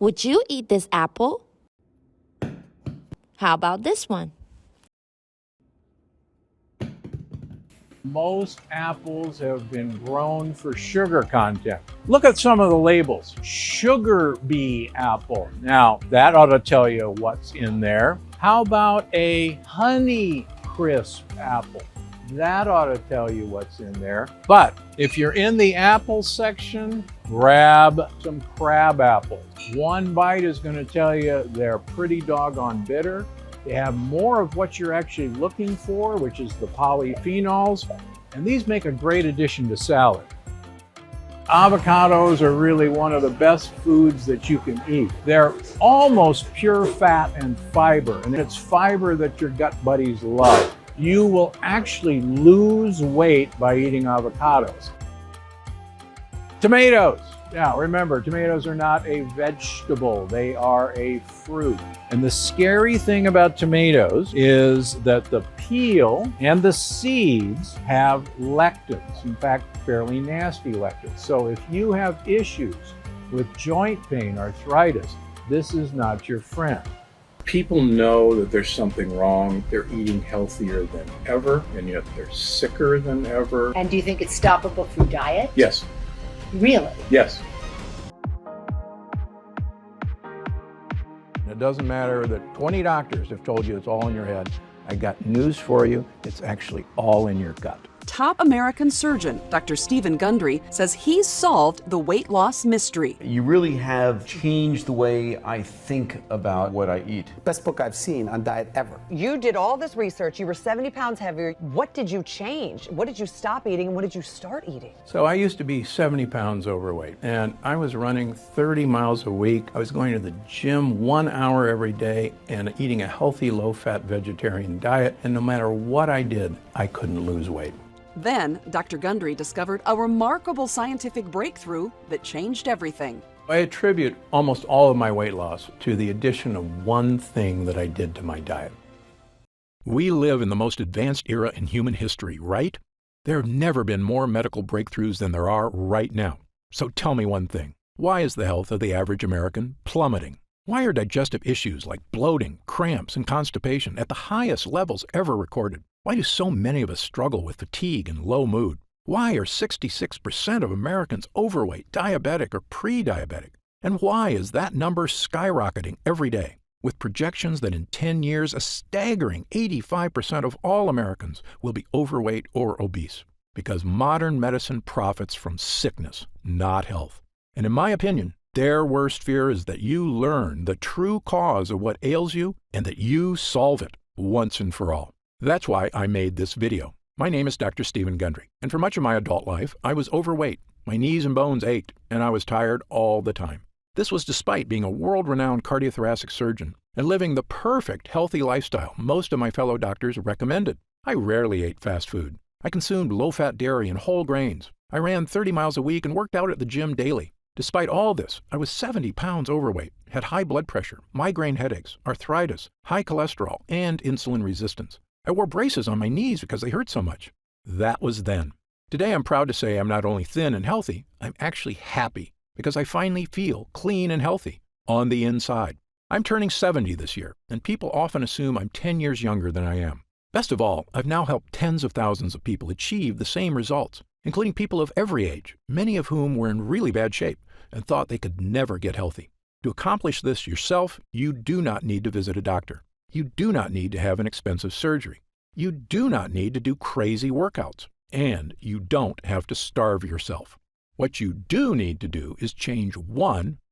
Would you eat this apple? How about this one? Most apples have been grown for sugar content. Look at some of the labels. Sugar bee apple. Now, that ought to tell you what's in there. How about a honey crisp apple? That ought to tell you what's in there. But if you're in the apple section, grab some crab apples. One bite is going to tell you they're pretty doggone bitter. They have more of what you're actually looking for, which is the polyphenols, and these make a great addition to salad. Avocados are really one of the best foods that you can eat. They're almost pure fat and fiber, and it's fiber that your gut buddies love. You will actually lose weight by eating avocados. Tomatoes. Now, remember, tomatoes are not a vegetable. They are a fruit. And the scary thing about tomatoes is that the peel and the seeds have lectins. In fact, fairly nasty lectins. So if you have issues with joint pain, arthritis, this is not your friend. People know that there's something wrong. They're eating healthier than ever, and yet they're sicker than ever. And do you think it's stoppable through diet? Yes. Really? Yes. It doesn't matter that 20 doctors have told you it's all in your head. I got news for you. It's actually all in your gut. Top American surgeon Dr. Stephen Gundry says he's solved the weight loss mystery. You really have changed the way I think about what I eat. Best book I've seen on diet ever. You did all this research. You were 70 pounds heavier. What did you change? What did you stop eating and what did you start eating? So I used to be 70 pounds overweight, and I was running 30 miles a week. I was going to the gym 1 hour every day and eating a healthy, low-fat vegetarian diet, and no matter what I did, I couldn't lose weight. Then, Dr. Gundry discovered a remarkable scientific breakthrough that changed everything. I attribute almost all of my weight loss to the addition of one thing that I did to my diet. We live in the most advanced era in human history, right? There have never been more medical breakthroughs than there are right now. So tell me one thing. Why is the health of the average American plummeting? Why are digestive issues like bloating, cramps, and constipation at the highest levels ever recorded? Why do so many of us struggle with fatigue and low mood? Why are 66% of Americans overweight, diabetic, or pre-diabetic? And why is that number skyrocketing every day, with projections that in 10 years, a staggering 85% of all Americans will be overweight or obese? Because modern medicine profits from sickness, not health. And in my opinion, their worst fear is that you learn the true cause of what ails you and that you solve it once and for all. That's why I made this video. My name is Dr. Stephen Gundry, and for much of my adult life, I was overweight. My knees and bones ached, and I was tired all the time. This was despite being a world-renowned cardiothoracic surgeon and living the perfect healthy lifestyle most of my fellow doctors recommended. I rarely ate fast food. I consumed low-fat dairy and whole grains. I ran 30 miles a week and worked out at the gym daily. Despite all this, I was 70 pounds overweight, had high blood pressure, migraine headaches, arthritis, high cholesterol, and insulin resistance. I wore braces on my knees because they hurt so much. That was then. Today I'm proud to say I'm not only thin and healthy, I'm actually happy because I finally feel clean and healthy on the inside. I'm turning 70 this year, and people often assume I'm 10 years younger than I am. Best of all, I've now helped tens of thousands of people achieve the same results, including people of every age, many of whom were in really bad shape and thought they could never get healthy. To accomplish this yourself, you do not need to visit a doctor. You do not need to have an expensive surgery. You do not need to do crazy workouts. And you don't have to starve yourself. What you do need to do is change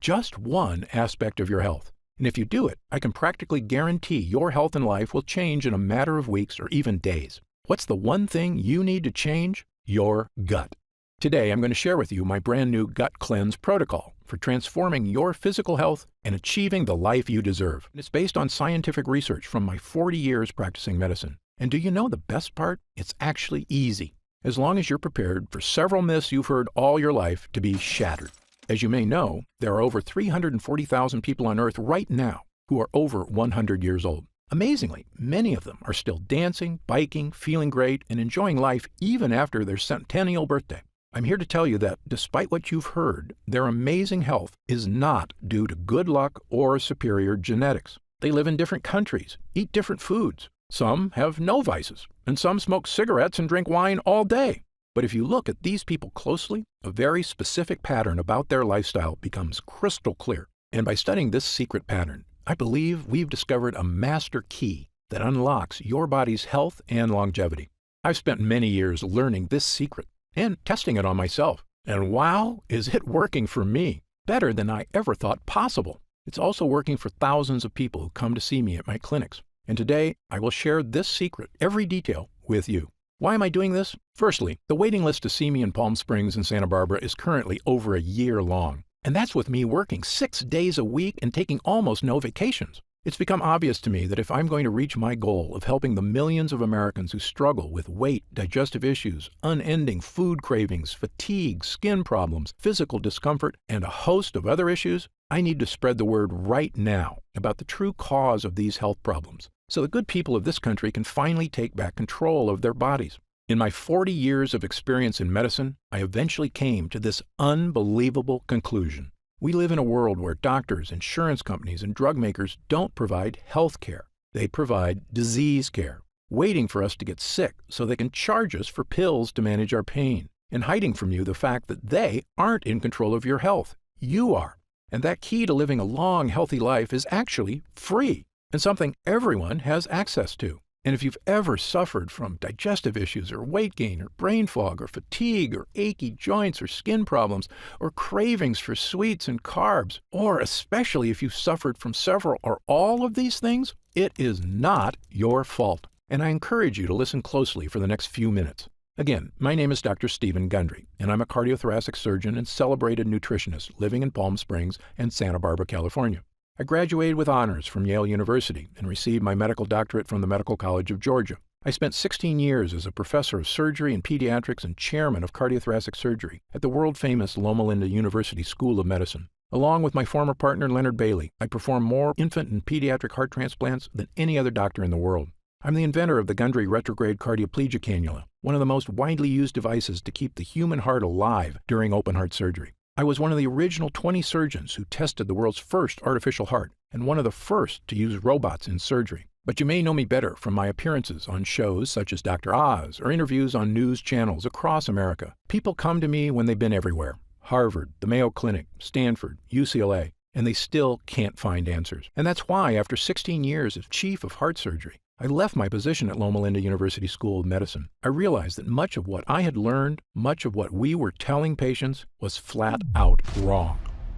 just one aspect of your health. And if you do it, I can practically guarantee your health and life will change in a matter of weeks or even days. What's the one thing you need to change? Your gut. Today, I'm going to share with you my brand new Gut Cleanse protocol for transforming your physical health and achieving the life you deserve. It's based on scientific research from my 40 years practicing medicine. And do you know the best part? It's actually easy, as long as you're prepared for several myths you've heard all your life to be shattered. As you may know, there are over 340,000 people on Earth right now who are over 100 years old. Amazingly, many of them are still dancing, biking, feeling great, and enjoying life even after their centennial birthday. I'm here to tell you that, despite what you've heard, their amazing health is not due to good luck or superior genetics. They live in different countries, eat different foods. Some have no vices, and some smoke cigarettes and drink wine all day. But if you look at these people closely, a very specific pattern about their lifestyle becomes crystal clear. And by studying this secret pattern, I believe we've discovered a master key that unlocks your body's health and longevity. I've spent many years learning this secret and testing it on myself. And wow, is it working for me? Better than I ever thought possible. It's also working for thousands of people who come to see me at my clinics. And today, I will share this secret, every detail, with you. Why am I doing this? Firstly, the waiting list to see me in Palm Springs and Santa Barbara is currently over a year long. And that's with me working 6 days a week and taking almost no vacations. It's become obvious to me that if I'm going to reach my goal of helping the millions of Americans who struggle with weight, digestive issues, unending food cravings, fatigue, skin problems, physical discomfort, and a host of other issues, I need to spread the word right now about the true cause of these health problems, so the good people of this country can finally take back control of their bodies. In my 40 years of experience in medicine, I eventually came to this unbelievable conclusion. We live in a world where doctors, insurance companies, and drug makers don't provide health care. They provide disease care, waiting for us to get sick so they can charge us for pills to manage our pain, and hiding from you the fact that they aren't in control of your health. You are. And that key to living a long, healthy life is actually free, and something everyone has access to. And if you've ever suffered from digestive issues or weight gain or brain fog or fatigue or achy joints or skin problems or cravings for sweets and carbs, or especially if you've suffered from several or all of these things, it is not your fault. And I encourage you to listen closely for the next few minutes. Again, my name is Dr. Stephen Gundry, and I'm a cardiothoracic surgeon and celebrated nutritionist living in Palm Springs and Santa Barbara, California. I graduated with honors from Yale University and received my medical doctorate from the Medical College of Georgia. I spent 16 years as a professor of surgery and pediatrics and chairman of cardiothoracic surgery at the world-famous Loma Linda University School of Medicine. Along with my former partner Leonard Bailey, I performed more infant and pediatric heart transplants than any other doctor in the world. I'm the inventor of the Gundry retrograde cardioplegia cannula, one of the most widely used devices to keep the human heart alive during open heart surgery. I was one of the original 20 surgeons who tested the world's first artificial heart and one of the first to use robots in surgery. But you may know me better from my appearances on shows such as Dr. Oz or interviews on news channels across America. People come to me when they've been everywhere: Harvard, the Mayo Clinic, Stanford, UCLA, and they still can't find answers. And that's why, after 16 years as chief of heart surgery, I left my position at Loma Linda University School of Medicine. I realized that much of what I had learned, much of what we were telling patients, was flat out wrong.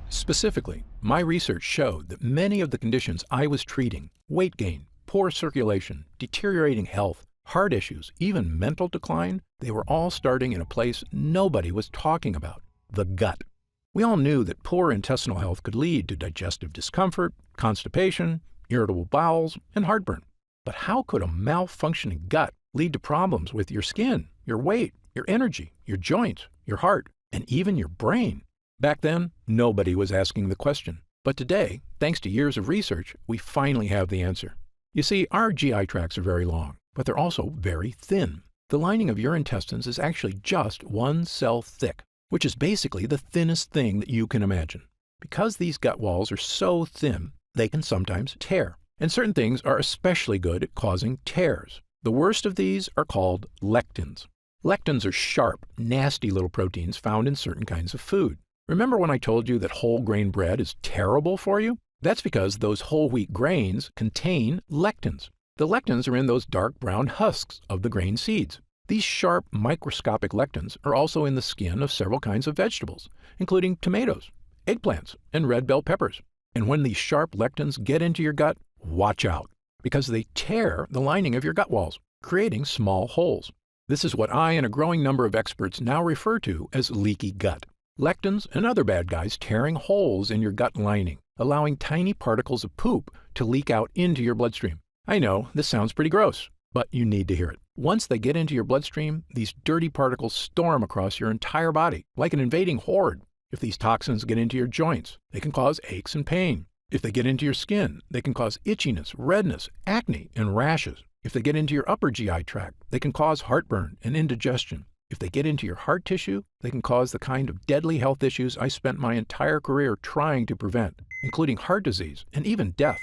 Specifically, my research showed that many of the conditions I was treating, weight gain, poor circulation, deteriorating health, heart issues, even mental decline, they were all starting in a place nobody was talking about: the gut. We all knew that poor intestinal health could lead to digestive discomfort, constipation, irritable bowels, and heartburn. But how could a malfunctioning gut lead to problems with your skin, your weight, your energy, your joints, your heart, and even your brain? Back then, nobody was asking the question. But today, thanks to years of research, we finally have the answer. You see, our GI tracts are very long, but they're also very thin. The lining of your intestines is actually just 1 cell thick, which is basically the thinnest thing that you can imagine. Because these gut walls are so thin, they can sometimes tear. And certain things are especially good at causing tears. The worst of these are called lectins. Lectins are sharp, nasty little proteins found in certain kinds of food. Remember when I told you that whole grain bread is terrible for you? That's because those whole wheat grains contain lectins. The lectins are in those dark brown husks of the grain seeds. These sharp, microscopic lectins are also in the skin of several kinds of vegetables, including tomatoes, eggplants, and red bell peppers. And when these sharp lectins get into your gut, watch out, because they tear the lining of your gut walls, creating small holes. This is what I and a growing number of experts now refer to as leaky gut. Lectins and other bad guys tearing holes in your gut lining, allowing tiny particles of poop to leak out into your bloodstream. I know, this sounds pretty gross, but you need to hear it. Once they get into your bloodstream, these dirty particles storm across your entire body, like an invading horde. If these toxins get into your joints, they can cause aches and pain. If they get into your skin, they can cause itchiness, redness, acne, and rashes. If they get into your upper GI tract, they can cause heartburn and indigestion. If they get into your heart tissue, they can cause the kind of deadly health issues I spent my entire career trying to prevent, including heart disease and even death.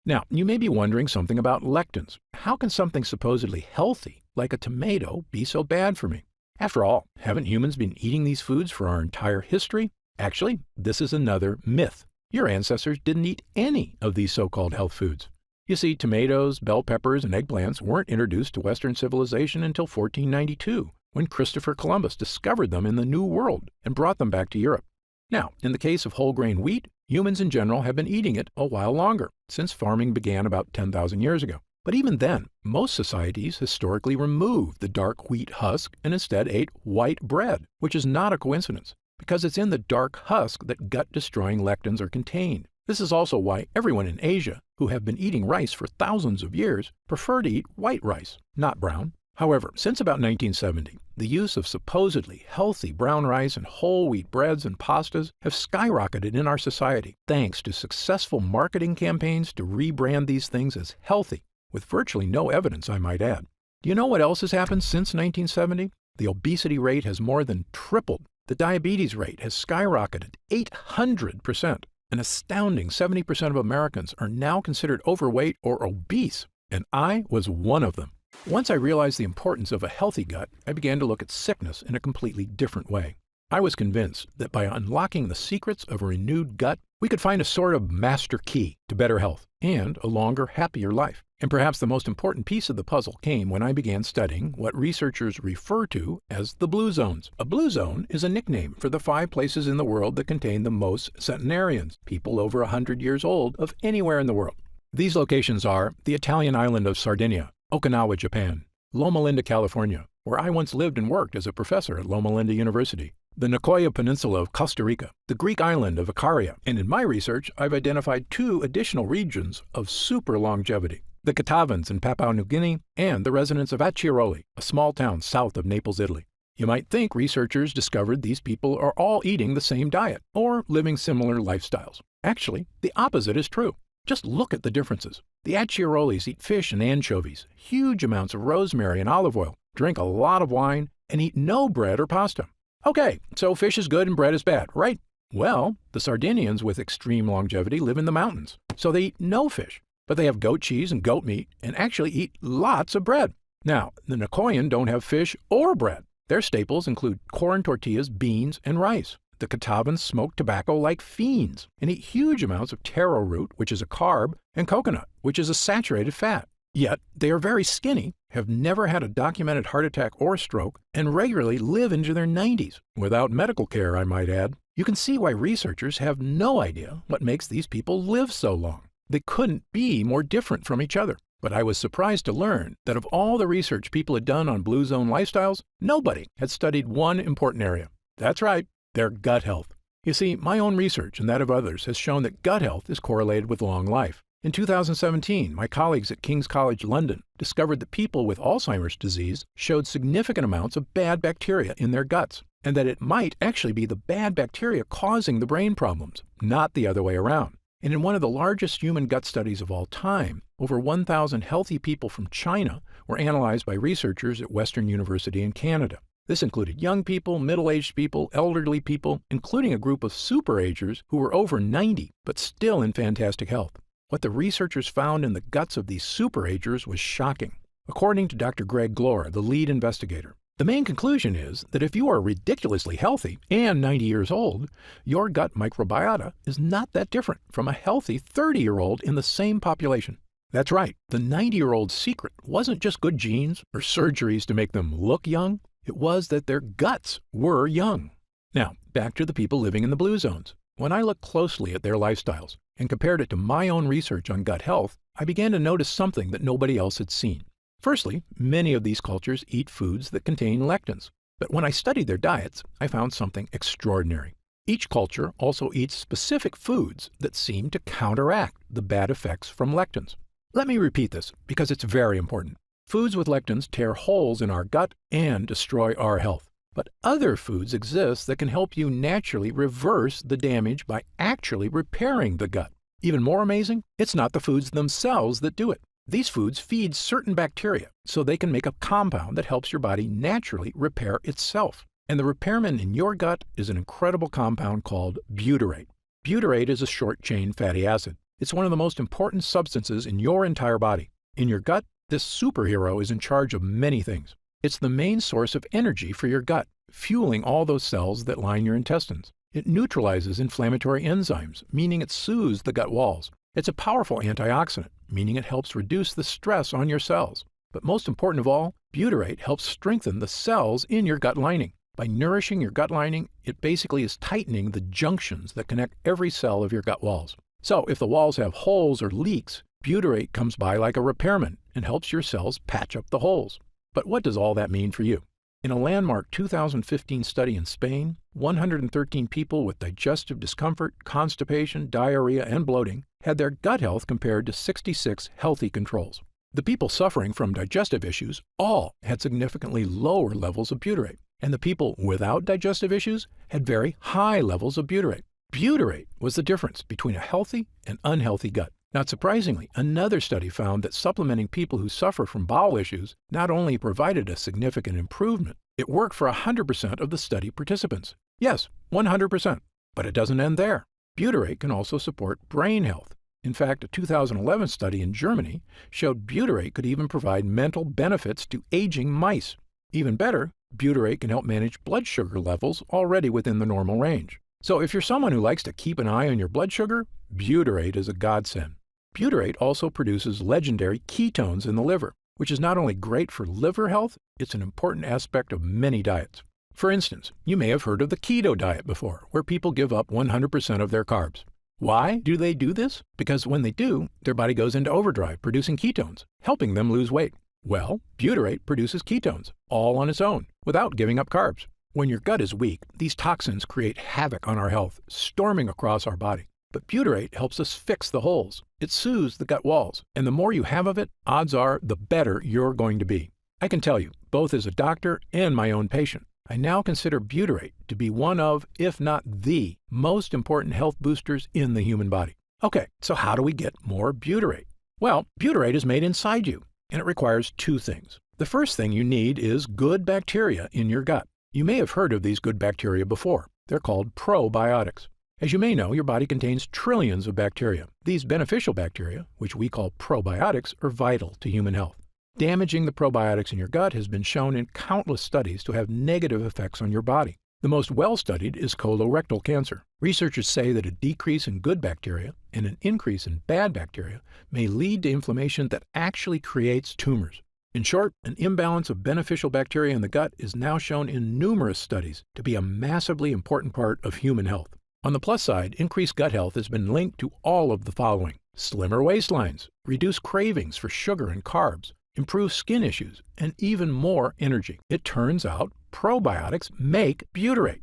Now, you may be wondering something about lectins. How can something supposedly healthy, like a tomato, be so bad for me? After all, haven't humans been eating these foods for our entire history? Actually, this is another myth. Your ancestors didn't eat any of these so-called health foods. You see, tomatoes, bell peppers, and eggplants weren't introduced to Western civilization until 1492, when Christopher Columbus discovered them in the New World and brought them back to Europe. Now, in the case of whole grain wheat, humans in general have been eating it a while longer, since farming began about 10,000 years ago. But even then, most societies historically removed the dark wheat husk and instead ate white bread, which is not a coincidence, because it's in the dark husk that gut-destroying lectins are contained. This is also why everyone in Asia, who have been eating rice for thousands of years, prefer to eat white rice, not brown. However, since about 1970, the use of supposedly healthy brown rice and whole wheat breads and pastas have skyrocketed in our society, thanks to successful marketing campaigns to rebrand these things as healthy, with virtually no evidence, I might add. Do you know what else has happened since 1970? The obesity rate has more than tripled. The diabetes rate has skyrocketed 800%. An astounding 70% of Americans are now considered overweight or obese, and I was one of them. Once I realized the importance of a healthy gut, I began to look at sickness in a completely different way. I was convinced that by unlocking the secrets of a renewed gut, we could find a sort of master key to better health and a longer, happier life. And perhaps the most important piece of the puzzle came when I began studying what researchers refer to as the blue zones. A blue zone is a nickname for the 5 places in the world that contain the most centenarians, people over 100 years old, of anywhere in the world. These locations are the Italian island of Sardinia, Okinawa, Japan, Loma Linda, California, where I once lived and worked as a professor at Loma Linda University, the Nicoya Peninsula of Costa Rica, the Greek island of Icaria, and in my research, I've identified 2 additional regions of super longevity, the Catavans in Papua New Guinea, and the residents of Acciaroli, a small town south of Naples, Italy. You might think researchers discovered these people are all eating the same diet or living similar lifestyles. Actually, the opposite is true. Just look at the differences. The Acciarolis eat fish and anchovies, huge amounts of rosemary and olive oil, drink a lot of wine, and eat no bread or pasta. Okay, so fish is good and bread is bad, right? Well, the Sardinians with extreme longevity live in the mountains, so they eat no fish. But they have goat cheese and goat meat and actually eat lots of bread. Now, the Nicoyan don't have fish or bread. Their staples include corn tortillas, beans, and rice. The Catavans smoke tobacco like fiends and eat huge amounts of taro root, which is a carb, and coconut, which is a saturated fat. Yet, they are very skinny, have never had a documented heart attack or stroke, and regularly live into their 90s, without medical care, I might add. You can see why researchers have no idea what makes these people live so long. They couldn't be more different from each other. But I was surprised to learn that of all the research people had done on blue zone lifestyles, nobody had studied one important area. That's right, their gut health. You see, my own research and that of others has shown that gut health is correlated with long life. In 2017, my colleagues at King's College London discovered that people with Alzheimer's disease showed significant amounts of bad bacteria in their guts, and that it might actually be the bad bacteria causing the brain problems, not the other way around. And in one of the largest human gut studies of all time, over 1,000 healthy people from China were analyzed by researchers at Western University in Canada. This included young people, middle-aged people, elderly people, including a group of superagers who were over 90 but still in fantastic health. What the researchers found in the guts of these superagers was shocking. According to Dr. Greg Glore, the lead investigator, the main conclusion is that if you are ridiculously healthy and 90 years old, your gut microbiota is not that different from a healthy 30-year-old in the same population. That's right, the 90-year-old's secret wasn't just good genes or surgeries to make them look young, it was that their guts were young. Now, back to the people living in the blue zones. When I looked closely at their lifestyles and compared it to my own research on gut health, I began to notice something that nobody else had seen. Firstly, many of these cultures eat foods that contain lectins. But when I studied their diets, I found something extraordinary. Each culture also eats specific foods that seem to counteract the bad effects from lectins. Let me repeat this because it's very important. Foods with lectins tear holes in our gut and destroy our health. But other foods exist that can help you naturally reverse the damage by actually repairing the gut. Even more amazing, it's not the foods themselves that do it. These foods feed certain bacteria so they can make a compound that helps your body naturally repair itself. And the repairman in your gut is an incredible compound called butyrate. Butyrate is a short-chain fatty acid. It's one of the most important substances in your entire body. In your gut, this superhero is in charge of many things. It's the main source of energy for your gut, fueling all those cells that line your intestines. It neutralizes inflammatory enzymes, meaning it soothes the gut walls. It's a powerful antioxidant, meaning it helps reduce the stress on your cells. But most important of all, butyrate helps strengthen the cells in your gut lining. By nourishing your gut lining, it basically is tightening the junctions that connect every cell of your gut walls. So if the walls have holes or leaks, butyrate comes by like a repairman and helps your cells patch up the holes. But what does all that mean for you? In a landmark 2015 study in Spain, 113 people with digestive discomfort, constipation, diarrhea, and bloating had their gut health compared to 66 healthy controls. The people suffering from digestive issues all had significantly lower levels of butyrate, and the people without digestive issues had very high levels of butyrate. Butyrate was the difference between a healthy and unhealthy gut. Not surprisingly, another study found that supplementing people who suffer from bowel issues not only provided a significant improvement, it worked for 100% of the study participants. Yes, 100%. But it doesn't end there. Butyrate can also support brain health. In fact, a 2011 study in Germany showed butyrate could even provide mental benefits to aging mice. Even better, butyrate can help manage blood sugar levels already within the normal range. So if you're someone who likes to keep an eye on your blood sugar, butyrate is a godsend. Butyrate also produces legendary ketones in the liver, which is not only great for liver health, it's an important aspect of many diets. For instance, you may have heard of the keto diet before, where people give up 100% of their carbs. Why do they do this? Because when they do, their body goes into overdrive producing ketones, helping them lose weight. Well, butyrate produces ketones, all on its own, without giving up carbs. When your gut is weak, these toxins create havoc on our health, storming across our body. But butyrate helps us fix the holes. It soothes the gut walls, and the more you have of it, odds are the better you're going to be. I can tell you, both as a doctor and my own patient, I now consider butyrate to be one of, if not the, most important health boosters in the human body. Okay, so how do we get more butyrate? Well, butyrate is made inside you, and it requires two things. The first thing you need is good bacteria in your gut. You may have heard of these good bacteria before. They're called probiotics. As you may know, your body contains trillions of bacteria. These beneficial bacteria, which we call probiotics, are vital to human health. Damaging the probiotics in your gut has been shown in countless studies to have negative effects on your body. The most well-studied is colorectal cancer. Researchers say that a decrease in good bacteria and an increase in bad bacteria may lead to inflammation that actually creates tumors. In short, an imbalance of beneficial bacteria in the gut is now shown in numerous studies to be a massively important part of human health. On the plus side, increased gut health has been linked to all of the following: slimmer waistlines, reduced cravings for sugar and carbs, improved skin issues, and even more energy. It turns out probiotics make butyrate.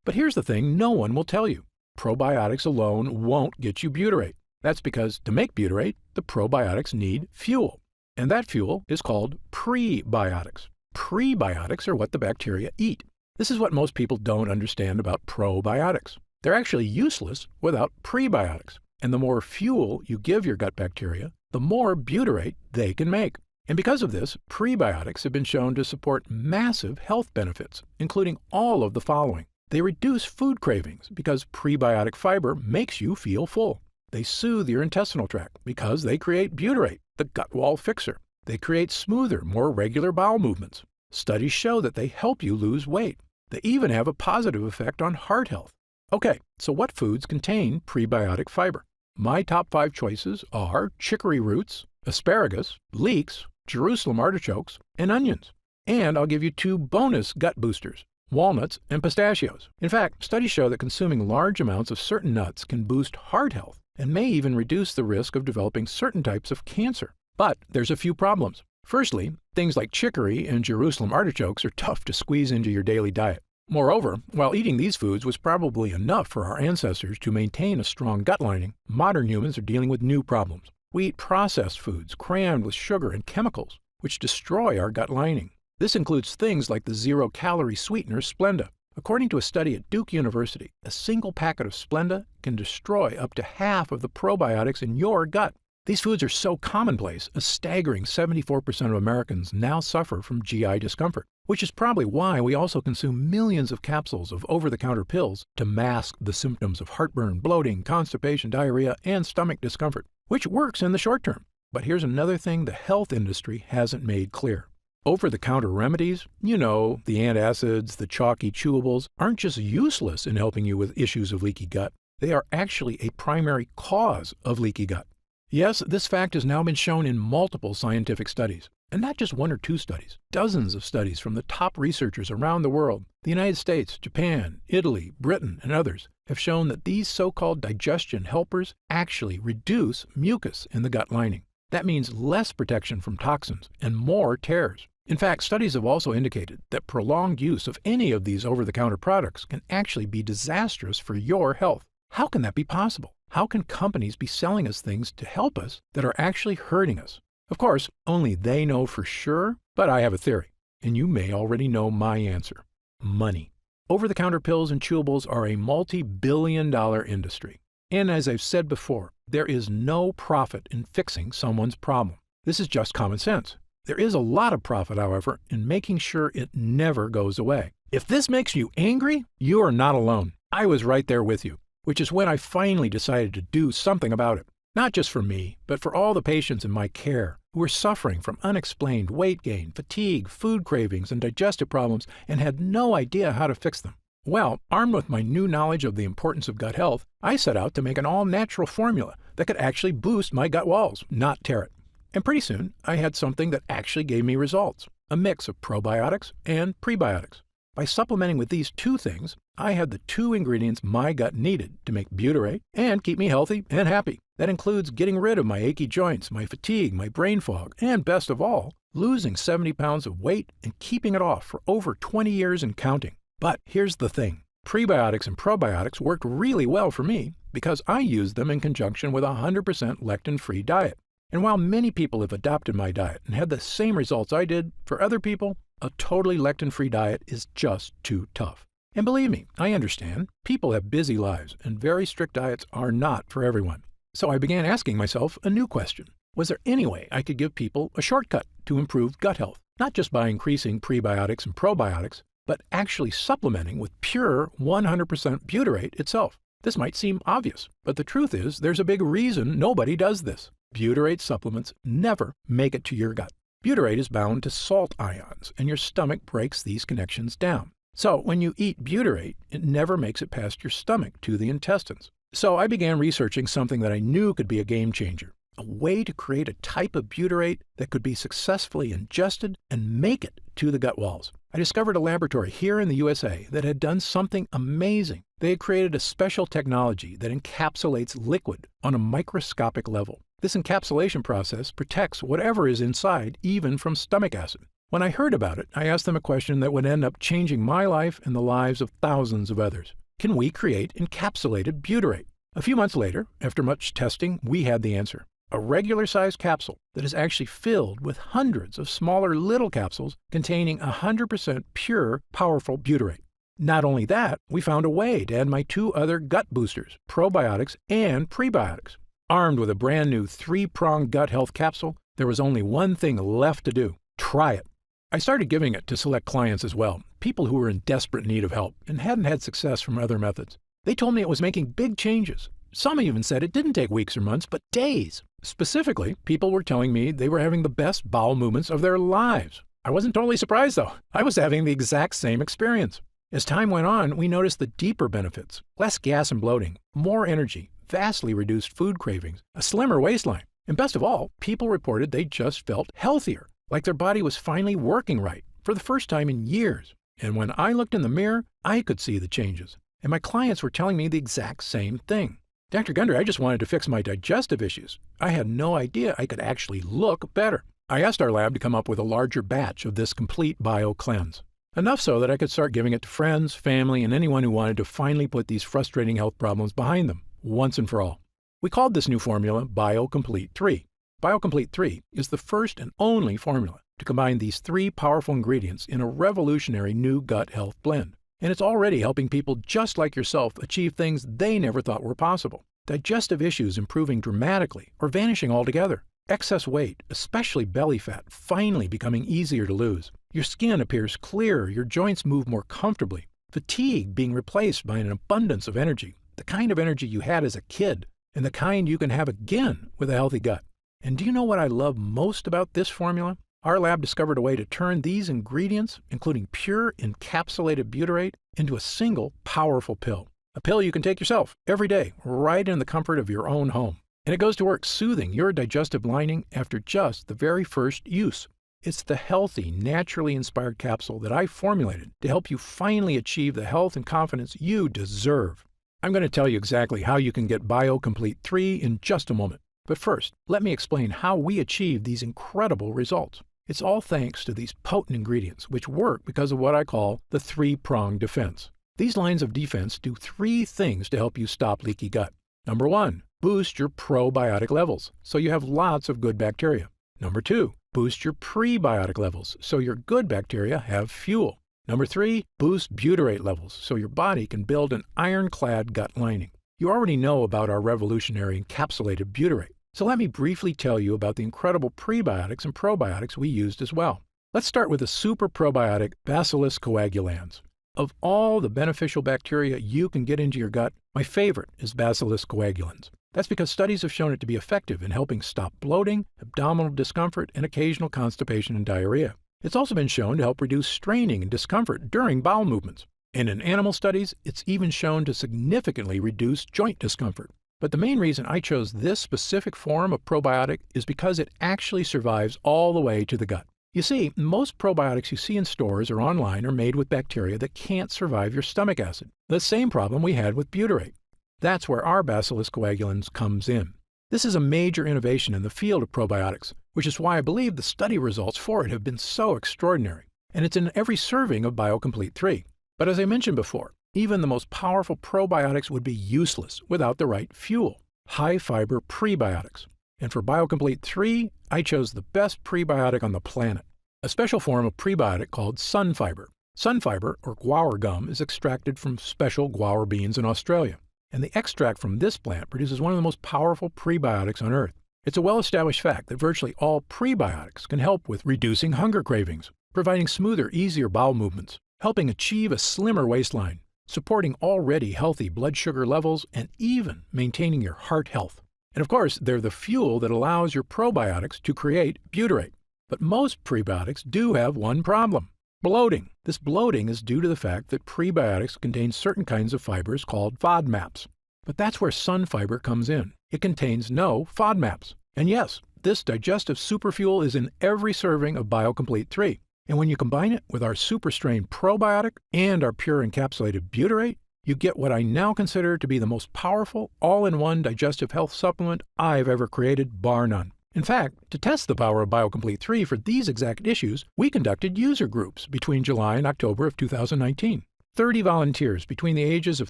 But here's the thing no one will tell you. Probiotics alone won't get you butyrate. That's because to make butyrate, the probiotics need fuel. And that fuel is called prebiotics. Prebiotics are what the bacteria eat. This is what most people don't understand about probiotics. They're actually useless without prebiotics. And the more fuel you give your gut bacteria, the more butyrate they can make. And because of this, prebiotics have been shown to support massive health benefits, including all of the following. They reduce food cravings because prebiotic fiber makes you feel full. They soothe your intestinal tract because they create butyrate, the gut wall fixer. They create smoother, more regular bowel movements. Studies show that they help you lose weight. They even have a positive effect on heart health. Okay, so what foods contain prebiotic fiber? My top 5 choices are chicory roots, asparagus, leeks, Jerusalem artichokes, and onions. And I'll give you 2 bonus gut boosters: walnuts and pistachios. In fact, studies show that consuming large amounts of certain nuts can boost heart health and may even reduce the risk of developing certain types of cancer. But there's a few problems. Firstly, things like chicory and Jerusalem artichokes are tough to squeeze into your daily diet. Moreover, while eating these foods was probably enough for our ancestors to maintain a strong gut lining, modern humans are dealing with new problems. We eat processed foods crammed with sugar and chemicals, which destroy our gut lining. This includes things like the zero-calorie sweetener Splenda. According to a study at Duke University, a single packet of Splenda can destroy up to half of the probiotics in your gut. These foods are so commonplace, a staggering 74% of Americans now suffer from GI discomfort, which is probably why we also consume millions of capsules of over-the-counter pills to mask the symptoms of heartburn, bloating, constipation, diarrhea, and stomach discomfort, which works in the short term. But here's another thing the health industry hasn't made clear. Over-the-counter remedies, the antacids, the chalky chewables, aren't just useless in helping you with issues of leaky gut. They are actually a primary cause of leaky gut. Yes, this fact has now been shown in multiple scientific studies, and not just one or two studies. Dozens of studies from the top researchers around the world, the United States, Japan, Italy, Britain, and others, have shown that these so-called digestion helpers actually reduce mucus in the gut lining. That means less protection from toxins and more tears. In fact, studies have also indicated that prolonged use of any of these over-the-counter products can actually be disastrous for your health. How can that be possible? How can companies be selling us things to help us that are actually hurting us? Of course, only they know for sure, but I have a theory, and you may already know my answer. Money. Over-the-counter pills and chewables are a multi-billion-dollar industry. And as I've said before, there is no profit in fixing someone's problem. This is just common sense. There is a lot of profit, however, in making sure it never goes away. If this makes you angry, you are not alone. I was right there with you, which is when I finally decided to do something about it. Not just for me, but for all the patients in my care who were suffering from unexplained weight gain, fatigue, food cravings, and digestive problems and had no idea how to fix them. Well, armed with my new knowledge of the importance of gut health, I set out to make an all-natural formula that could actually boost my gut walls, not tear it. And pretty soon, I had something that actually gave me results, a mix of probiotics and prebiotics. By supplementing with these two things, I had the two ingredients my gut needed to make butyrate and keep me healthy and happy. That includes getting rid of my achy joints, my fatigue, my brain fog, and best of all, losing 70 pounds of weight and keeping it off for over 20 years and counting. But here's the thing. Prebiotics and probiotics worked really well for me because I used them in conjunction with a 100% lectin-free diet. And while many people have adopted my diet and had the same results I did, for other people, a totally lectin-free diet is just too tough. And believe me, I understand. People have busy lives, and very strict diets are not for everyone. So I began asking myself a new question. Was there any way I could give people a shortcut to improve gut health? Not just by increasing prebiotics and probiotics, but actually supplementing with pure 100% butyrate itself. This might seem obvious, but the truth is there's a big reason nobody does this. Butyrate supplements never make it to your gut. Butyrate is bound to salt ions, and your stomach breaks these connections down. So when you eat butyrate, it never makes it past your stomach to the intestines. So I began researching something that I knew could be a game changer, a way to create a type of butyrate that could be successfully ingested and make it to the gut walls. I discovered a laboratory here in the USA that had done something amazing. They had created a special technology that encapsulates liquid on a microscopic level. This encapsulation process protects whatever is inside, even from stomach acid. When I heard about it, I asked them a question that would end up changing my life and the lives of thousands of others. Can we create encapsulated butyrate? A few months later, after much testing, we had the answer. A regular-sized capsule that is actually filled with hundreds of smaller little capsules containing 100% pure, powerful butyrate. Not only that, we found a way to add my two other gut boosters, probiotics and prebiotics. Armed with a brand new 3-pronged gut health capsule, there was only one thing left to do: try it. I started giving it to select clients as well, people who were in desperate need of help and hadn't had success from other methods. They told me it was making big changes. Some even said it didn't take weeks or months, but days. Specifically, people were telling me they were having the best bowel movements of their lives. I wasn't totally surprised, though. I was having the exact same experience. As time went on, we noticed the deeper benefits: less gas and bloating, more energy, vastly reduced food cravings, a slimmer waistline, and best of all, people reported they just felt healthier, like their body was finally working right for the first time in years. And when I looked in the mirror, I could see the changes. And my clients were telling me the exact same thing. Dr. Gundry, I just wanted to fix my digestive issues. I had no idea I could actually look better. I asked our lab to come up with a larger batch of this complete bio cleanse. Enough so that I could start giving it to friends, family, and anyone who wanted to finally put these frustrating health problems behind them, once and for all. We called this new formula BioComplete 3. BioComplete 3 is the first and only formula to combine these 3 powerful ingredients in a revolutionary new gut health blend. And it's already helping people just like yourself achieve things they never thought were possible. digestive issues improving dramatically or vanishing altogether, excess weight, especially belly fat, finally becoming easier to lose, your skin appears clearer, your joints move more comfortably, fatigue being replaced by an abundance of energy, the kind of energy you had as a kid, and the kind you can have again with a healthy gut. And do you know what I love most about this formula? Our lab discovered a way to turn these ingredients, including pure encapsulated butyrate, into a single powerful pill. A pill you can take yourself every day, right in the comfort of your own home. And it goes to work soothing your digestive lining after just the very first use. It's the healthy, naturally inspired capsule that I formulated to help you finally achieve the health and confidence you deserve. I'm going to tell you exactly how you can get BioComplete 3 in just a moment. But first, let me explain how we achieved these incredible results. It's all thanks to these potent ingredients, which work because of what I call the three-pronged defense. These lines of defense do three things to help you stop leaky gut. Number 1, boost your probiotic levels, so you have lots of good bacteria. Number 2, boost your prebiotic levels, so your good bacteria have fuel. Number 3, boost butyrate levels, so your body can build an ironclad gut lining. You already know about our revolutionary encapsulated butyrate, so let me briefly tell you about the incredible prebiotics and probiotics we used as well. Let's start with the super probiotic Bacillus coagulans. Of all the beneficial bacteria you can get into your gut, my favorite is Bacillus coagulans. That's because studies have shown it to be effective in helping stop bloating, abdominal discomfort, and occasional constipation and diarrhea. It's also been shown to help reduce straining and discomfort during bowel movements. And in animal studies, it's even shown to significantly reduce joint discomfort. But the main reason I chose this specific form of probiotic is because it actually survives all the way to the gut. You see, most probiotics you see in stores or online are made with bacteria that can't survive your stomach acid, the same problem we had with butyrate. That's where our Bacillus coagulans comes in. This is a major innovation in the field of probiotics, which is why I believe the study results for it have been so extraordinary. And it's in every serving of BioComplete 3. But as I mentioned before, even the most powerful probiotics would be useless without the right fuel, high-fiber prebiotics. And for BioComplete 3, I chose the best prebiotic on the planet, a special form of prebiotic called sunfiber. Sunfiber, or guar gum, is extracted from special guar beans in Australia. And the extract from this plant produces one of the most powerful prebiotics on Earth. It's a well-established fact that virtually all prebiotics can help with reducing hunger cravings, providing smoother, easier bowel movements, helping achieve a slimmer waistline, supporting already healthy blood sugar levels, and even maintaining your heart health. And of course, they're the fuel that allows your probiotics to create butyrate. But most prebiotics do have one problem: bloating. This bloating is due to the fact that prebiotics contain certain kinds of fibers called FODMAPs. But that's where sunfiber comes in. It contains no FODMAPs. And yes, this digestive superfuel is in every serving of BioComplete 3. And when you combine it with our Super Strain probiotic and our pure encapsulated butyrate, you get what I now consider to be the most powerful all-in-one digestive health supplement I've ever created, bar none. In fact, to test the power of BioComplete 3 for these exact issues, we conducted user groups between July and October of 2019. 30 volunteers between the ages of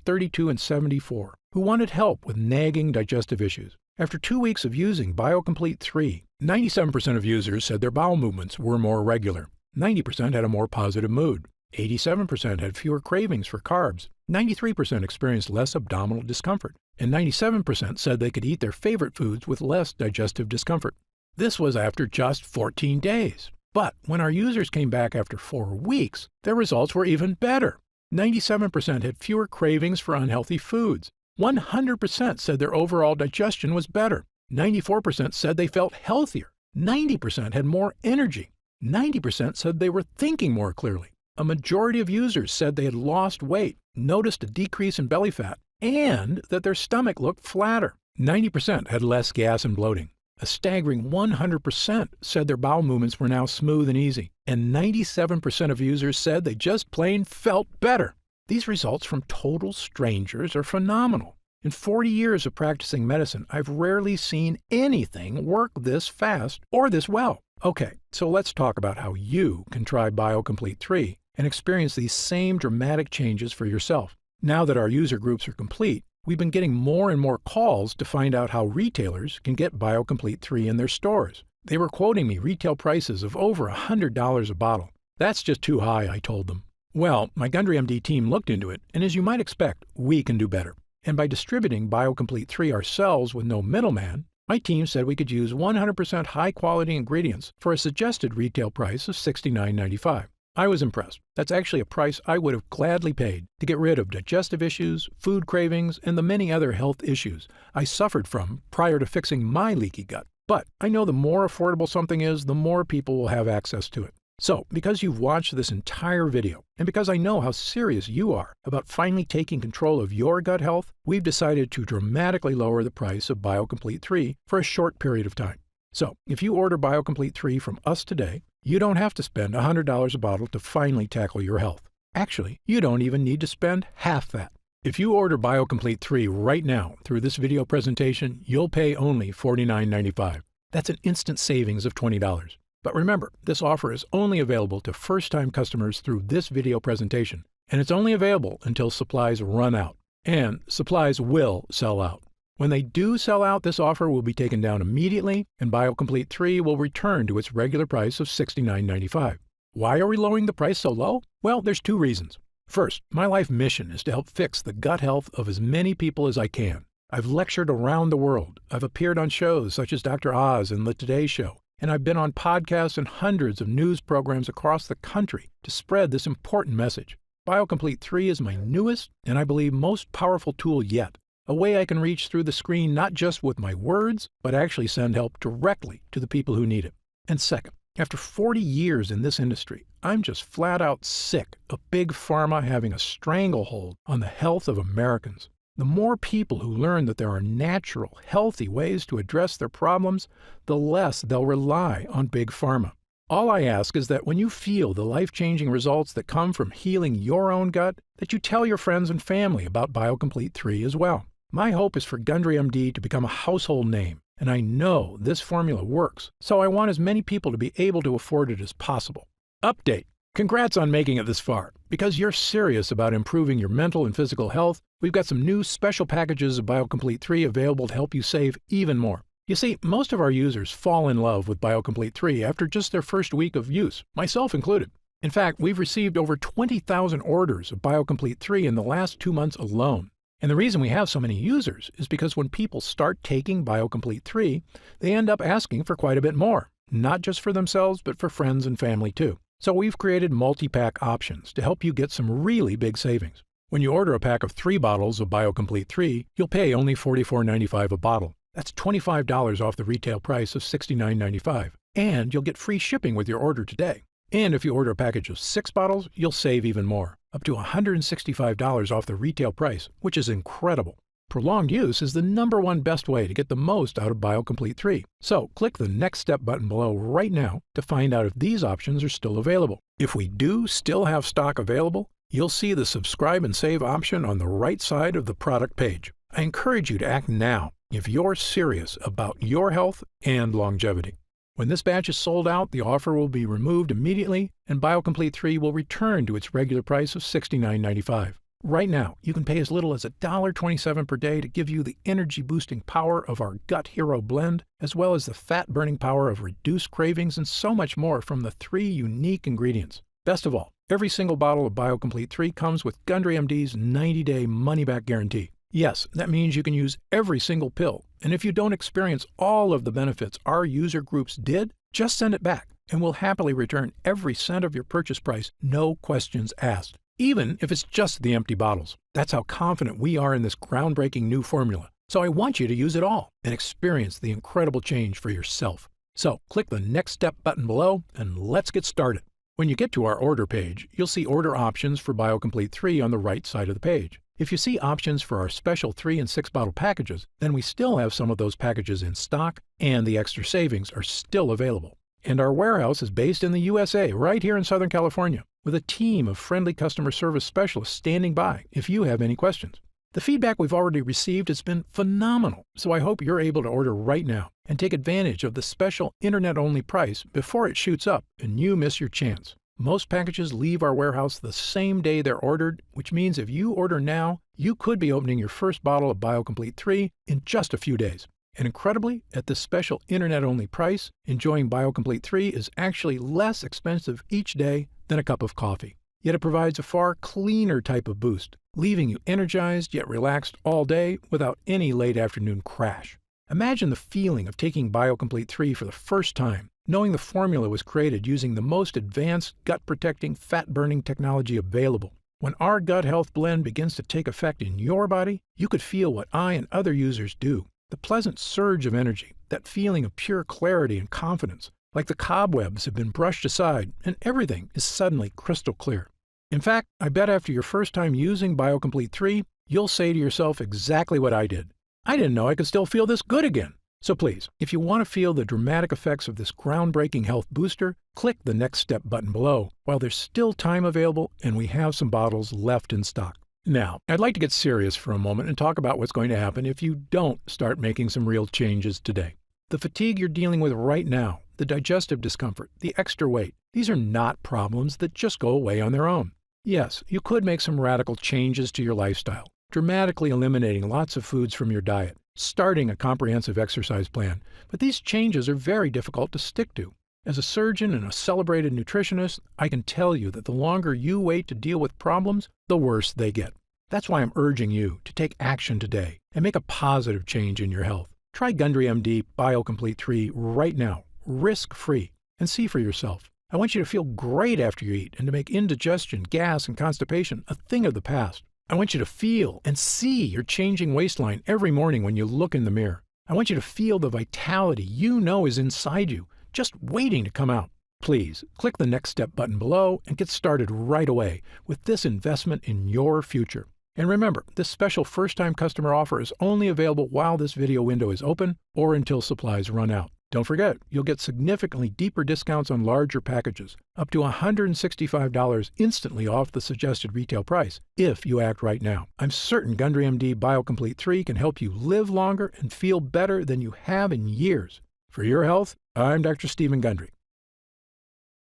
32 and 74 who wanted help with nagging digestive issues. After 2 weeks of using BioComplete 3, 97% of users said their bowel movements were more regular. 90% had a more positive mood. 87% had fewer cravings for carbs. 93% experienced less abdominal discomfort. And 97% said they could eat their favorite foods with less digestive discomfort. This was after just 14 days. But when our users came back after 4 weeks, their results were even better. 97% had fewer cravings for unhealthy foods. 100% said their overall digestion was better. 94% said they felt healthier. 90% had more energy. 90% said they were thinking more clearly. A majority of users said they had lost weight, noticed a decrease in belly fat, and that their stomach looked flatter. 90% had less gas and bloating. A staggering 100% said their bowel movements were now smooth and easy. And 97% of users said they just plain felt better. These results from total strangers are phenomenal. In 40 years of practicing medicine, I've rarely seen anything work this fast or this well. Okay, so let's talk about how you can try BioComplete 3 and experience these same dramatic changes for yourself. Now that our user groups are complete, we've been getting more and more calls to find out how retailers can get BioComplete 3 in their stores. They were quoting me retail prices of over $100 a bottle. That's just too high, I told them. Well, my Gundry MD team looked into it, and as you might expect, we can do better. And by distributing BioComplete 3 ourselves with no middleman, my team said we could use 100% high-quality ingredients for a suggested retail price of $69.95. I was impressed. That's actually a price I would have gladly paid to get rid of digestive issues, food cravings, and the many other health issues I suffered from prior to fixing my leaky gut. But I know the more affordable something is, the more people will have access to it. So, because you've watched this entire video, and because I know how serious you are about finally taking control of your gut health, we've decided to dramatically lower the price of BioComplete 3 for a short period of time. So, if you order BioComplete 3 from us today, you don't have to spend $100 a bottle to finally tackle your health. Actually, you don't even need to spend half that. If you order BioComplete 3 right now through this video presentation, you'll pay only $49.95. That's an instant savings of $20. But remember, this offer is only available to first-time customers through this video presentation, and it's only available until supplies run out. And supplies will sell out. When they do sell out, this offer will be taken down immediately, and BioComplete 3 will return to its regular price of $69.95. Why are we lowering the price so low? Well, there's two reasons. First, my life mission is to help fix the gut health of as many people as I can. I've lectured around the world. I've appeared on shows such as Dr. Oz and The Today Show, and I've been on podcasts and hundreds of news programs across the country to spread this important message. BioComplete 3 is my newest and I believe most powerful tool yet. A way I can reach through the screen not just with my words, but actually send help directly to the people who need it. And second, after 40 years in this industry, I'm just flat out sick of Big Pharma having a stranglehold on the health of Americans. The more people who learn that there are natural, healthy ways to address their problems, the less they'll rely on Big Pharma. All I ask is that when you feel the life-changing results that come from healing your own gut, that you tell your friends and family about BioComplete 3 as well. My hope is for Gundry MD to become a household name, and I know this formula works, so I want as many people to be able to afford it as possible. Update. Congrats on making it this far. Because you're serious about improving your mental and physical health, we've got some new special packages of BioComplete 3 available to help you save even more. You see, most of our users fall in love with BioComplete 3 after just their first week of use, myself included. In fact, we've received over 20,000 orders of BioComplete 3 in the last 2 months alone. And the reason we have so many users is because when people start taking BioComplete 3, they end up asking for quite a bit more, not just for themselves, but for friends and family too. So we've created multi-pack options to help you get some really big savings. When you order a pack of 3 bottles of BioComplete 3, you'll pay only $44.95 a bottle. That's $25 off the retail price of $69.95. And you'll get free shipping with your order today. And if you order a package of 6 bottles, you'll save even more, up to $165 off the retail price, which is incredible. Prolonged use is the #1 best way to get the most out of BioComplete 3. So click the Next Step button below right now to find out if these options are still available. If we do still have stock available, you'll see the Subscribe and Save option on the right side of the product page. I encourage you to act now if you're serious about your health and longevity. When this batch is sold out, the offer will be removed immediately, and BioComplete 3 will return to its regular price of $69.95. Right now, you can pay as little as $1.27 per day to give you the energy-boosting power of our Gut Hero blend, as well as the fat-burning power of reduced cravings and so much more from the 3 unique ingredients. Best of all, every single bottle of BioComplete 3 comes with Gundry MD's 90-day money-back guarantee. Yes, that means you can use every single pill, and if you don't experience all of the benefits our user groups did, just send it back, and we'll happily return every cent of your purchase price, no questions asked, even if it's just the empty bottles. That's how confident we are in this groundbreaking new formula. So I want you to use it all and experience the incredible change for yourself. So click the Next Step button below, and let's get started. When you get to our order page, you'll see order options for BioComplete 3 on the right side of the page. If you see options for our special 3 and 6 bottle packages, then we still have some of those packages in stock, and the extra savings are still available. And our warehouse is based in the USA, right here in Southern California, with a team of friendly customer service specialists standing by if you have any questions. The feedback we've already received has been phenomenal, so I hope you're able to order right now and take advantage of the special internet-only price before it shoots up and you miss your chance. Most packages leave our warehouse the same day they're ordered, which means if you order now, you could be opening your first bottle of BioComplete 3 in just a few days. And incredibly, at this special internet-only price, enjoying BioComplete 3 is actually less expensive each day than a cup of coffee. yet it provides a far cleaner type of boost, leaving you energized yet relaxed all day without any late afternoon crash. Imagine the feeling of taking BioComplete 3 for the first time, knowing the formula was created using the most advanced gut-protecting, fat-burning technology available. When our gut health blend begins to take effect in your body, you could feel what I and other users do. The pleasant surge of energy, that feeling of pure clarity and confidence, like the cobwebs have been brushed aside and everything is suddenly crystal clear. In fact, I bet after your first time using BioComplete 3, you'll say to yourself exactly what I did. I didn't know I could still feel this good again. So please, if you want to feel the dramatic effects of this groundbreaking health booster, click the Next Step button below while there's still time available and we have some bottles left in stock. Now, I'd like to get serious for a moment and talk about what's going to happen if you don't start making some real changes today. The fatigue you're dealing with right now, the digestive discomfort, the extra weight, these are not problems that just go away on their own. Yes, you could make some radical changes to your lifestyle, dramatically eliminating lots of foods from your diet, starting a comprehensive exercise plan, but these changes are very difficult to stick to. As a surgeon and a celebrated nutritionist, I can tell you that the longer you wait to deal with problems, the worse they get. That's why I'm urging you to take action today and make a positive change in your health. Try Gundry MD BioComplete 3 right now, risk-free, and see for yourself. I want you to feel great after you eat and to make indigestion, gas, and constipation a thing of the past. I want you to feel and see your changing waistline every morning when you look in the mirror. I want you to feel the vitality you know is inside you, just waiting to come out. Please click the Next Step button below and get started right away with this investment in your future. And remember, this special first-time customer offer is only available while this video window is open or until supplies run out. Don't forget, you'll get significantly deeper discounts on larger packages, up to $165 instantly off the suggested retail price, if you act right now. I'm certain Gundry MD BioComplete 3 can help you live longer and feel better than you have in years. For your health, I'm Dr. Stephen Gundry.